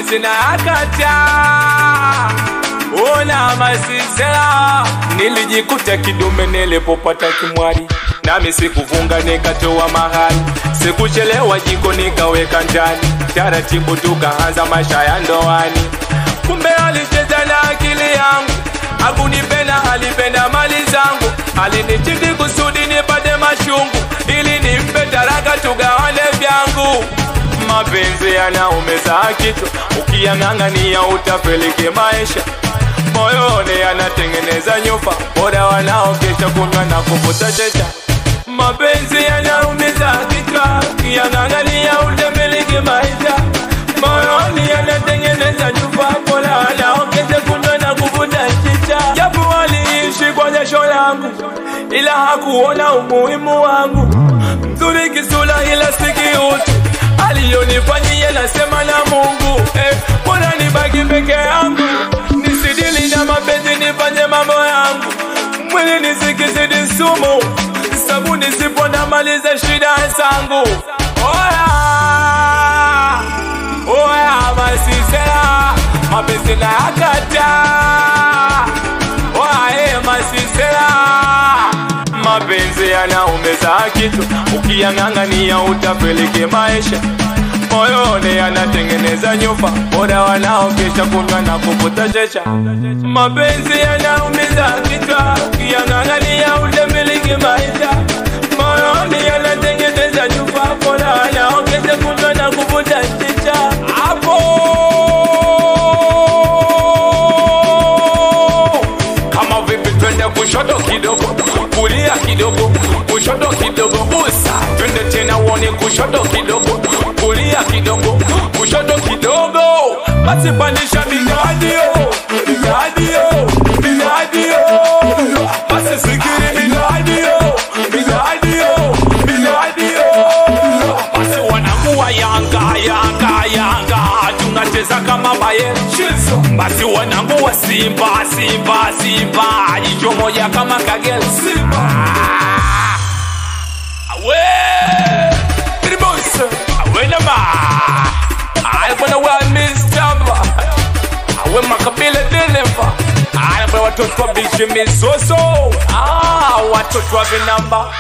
mapenzi na yakata. Ona masisela, nilijikuta kidume nilipopata kimwari. Nami sikuvunga nikatoa mahali, sikuchelewa jiko nikaweka ndani. Taratibu tukaanza maisha ya ndoani. Kumbe alicheza na akili yangu, hakunipenda alipenda mali zangu. Alinichiti kusudi nipate machungu, ili nimpe taraka tugawane vyangu. Mapenzi yanaumiza kichwa, ukiyang'ang'ania utapeleke maisha. Moyoni yanatengeneza nyufa, bora wanaokesha kunywa na kuvuta checha. Mapenzi yanaumiza kichwa, ukiyang'ang'ania utapeleke maisha. Moyoni yanatengeneza nyufa, bora wanaokesha kunywa na kuvuta checha. Japo waliishi kwa jasho langu, ila hakuona umuhimu wangu. Mzuri kisula ila siki utu, aliyonifanyia nasema na Mungu. Mbona nibaki peke yangu, nisidili na mapenzi nifanye mambo yangu. Mwili nisikizidi sumu, sabu nisipo na maliza shida zangu. Oya masisela, mapenzi na yakata. Oya masisela, mapenzi yanaumiza kichwa, ukiyang'ang'ania utapeleke maisha. Moyoni yanatengeneza nyufa, bora wanaokesha kunywa na kuvuta checha. Mapenzi yanaumiza kichwa, ukiyang'ang'ania utapeleke maisha. Moyoni yanatengeneza nyufa, bora wanaokesha kunywa na kuvuta checha. Hapo kama vipi twende kushoto kidogo, kulia kidogo, kushoto kidogo, busa. Twende tena uone kushoto kidogo, kulia kidogo, kushoto kidogo. Basi pandisha bigadio, bigadio, bigadio. Basi sikiri bigadio, bigadio, bigadio. Basi wanangu wa Yanga, Yanga, Yanga, tunacheza kama Bayern. Basi wanangu wa Simba, Simba, Simba, jicho moja kama Kagera. Simba awe Tribus, awe nama I wanna well Mr. Awe makabila deliver. Awe watoto wa bishi misoso. Watoto wa vinamba,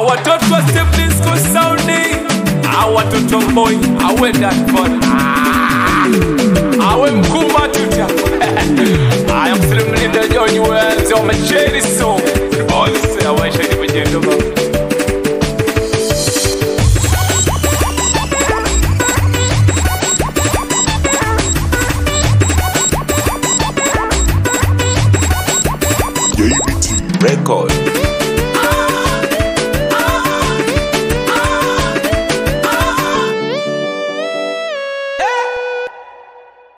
watoto wa Stephen School sounding, watoto boy, awe that fun. Awe mkuma tuta. I am Slim Linda Johnny Wells on my shady soul.